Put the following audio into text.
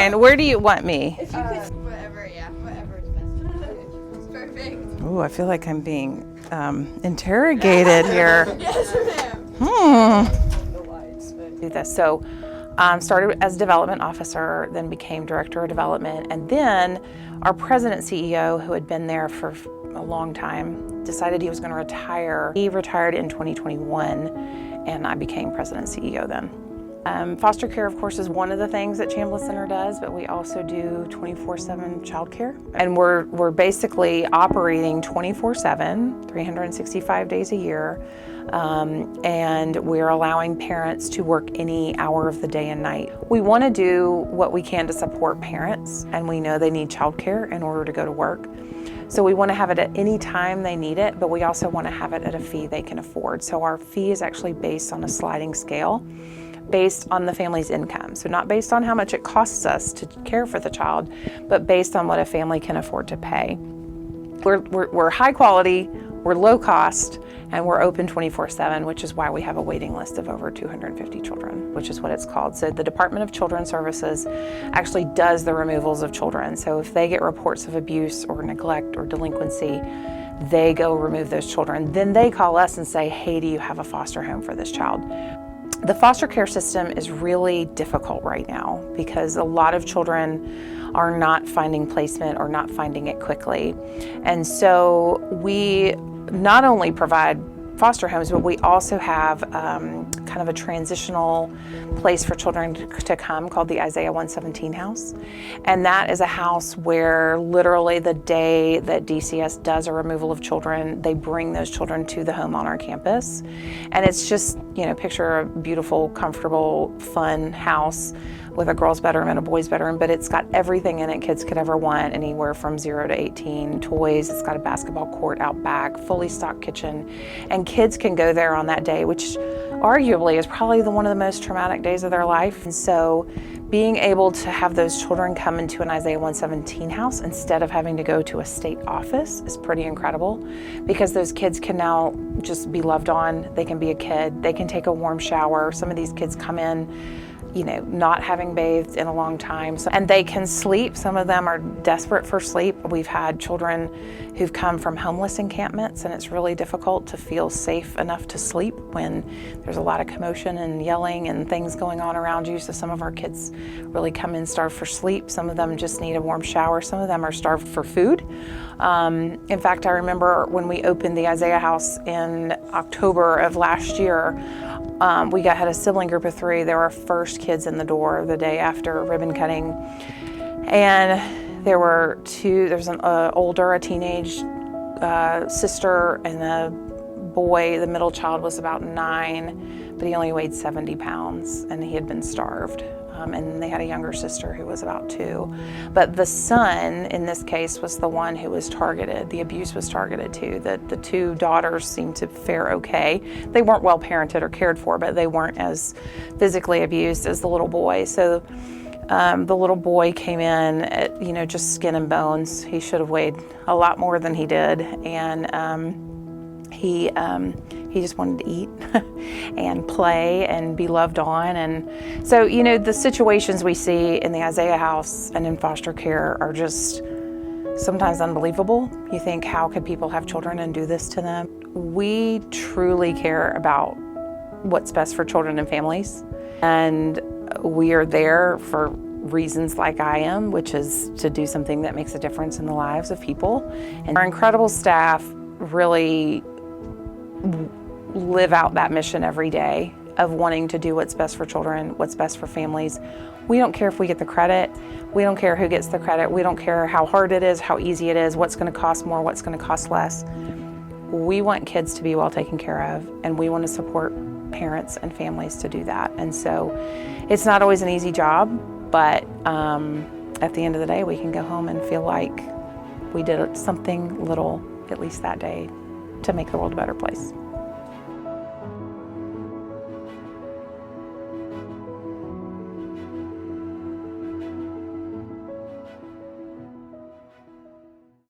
And where do you want me? If you could, whatever, yeah, whatever is best. It's perfect. Ooh, I feel like I'm being interrogated here. Yes, ma'am. Do this. So, started as development officer, then became director of development, and then our president CEO, who had been there for a long time, decided he was going to retire. He retired in 2021, and I became president CEO then. Foster care, of course, is one of the things that Chambliss Center does, but we also do 24/7 childcare. And we're basically operating 24/7, 365 days a year, and we're allowing parents to work any hour of the day and night. We want to do what we can to support parents, and we know they need childcare in order to go to work. So we want to have it at any time they need it, but we also want to have it at a fee they can afford. So our fee is actually based on a sliding scale, based on the family's income. So not based on how much it costs us to care for the child, but based on what a family can afford to pay. We're high quality, we're low cost, and we're open 24/7, which is why we have a waiting list of over 250 children, which is what it's called. So the Department of Children's Services actually does the removals of children. So if they get reports of abuse or neglect or delinquency, they go remove those children. Then they call us and say, hey, do you have a foster home for this child? The foster care system is really difficult right now because a lot of children are not finding placement or not finding it quickly. And so we not only provide foster homes, but we also have kind of a transitional place for children to come called the Isaiah 117 house. And that is a house where literally the day that DCS does a removal of children, they bring those children to the home on our campus. And it's just, picture a beautiful, comfortable, fun house with a girl's bedroom and a boy's bedroom, but it's got everything in it kids could ever want, anywhere from 0 to 18, toys. It's got a basketball court out back, fully stocked kitchen, and kids can go there on that day, which arguably is probably one of the most traumatic days of their life. And so being able to have those children come into an Isaiah 117 house instead of having to go to a state office is pretty incredible, because those kids can now just be loved on. They can be a kid, they can take a warm shower. Some of these kids come in not having bathed in a long time. And they can sleep. Some of them are desperate for sleep. We've had children who've come from homeless encampments, and it's really difficult to feel safe enough to sleep when there's a lot of commotion and yelling and things going on around you. So some of our kids really come in starved for sleep. Some of them just need a warm shower. Some of them are starved for food. In fact, I remember when we opened the Isaiah House in October of last year, we had a sibling group of 3. They were our first kids in the door the day after ribbon cutting. And there were 2, there's an older, a teenage sister, and a boy. The middle child was about 9, but he only weighed 70 pounds, and he had been starved. And they had a younger sister who was about 2. But the son, in this case, was the one who was targeted. The abuse was targeted to. The 2 daughters seemed to fare okay. They weren't well parented or cared for, but they weren't as physically abused as the little boy. So the little boy came in at, just skin and bones. He should have weighed a lot more than he did. And he just wanted to eat and play and be loved on. And so, the situations we see in the Isaiah House and in foster care are just sometimes unbelievable. You think, how could people have children and do this to them? We truly care about what's best for children and families. And we are there for reasons like I am, which is to do something that makes a difference in the lives of people. And our incredible staff really live out that mission every day of wanting to do what's best for children, what's best for families. We don't care if we get the credit. We don't care who gets the credit. We don't care how hard it is, how easy it is, what's going to cost more, what's going to cost less. We want kids to be well taken care of, and we want to support parents and families to do that. And so it's not always an easy job, but at the end of the day, we can go home and feel like we did something little, at least that day, to make the world a better place.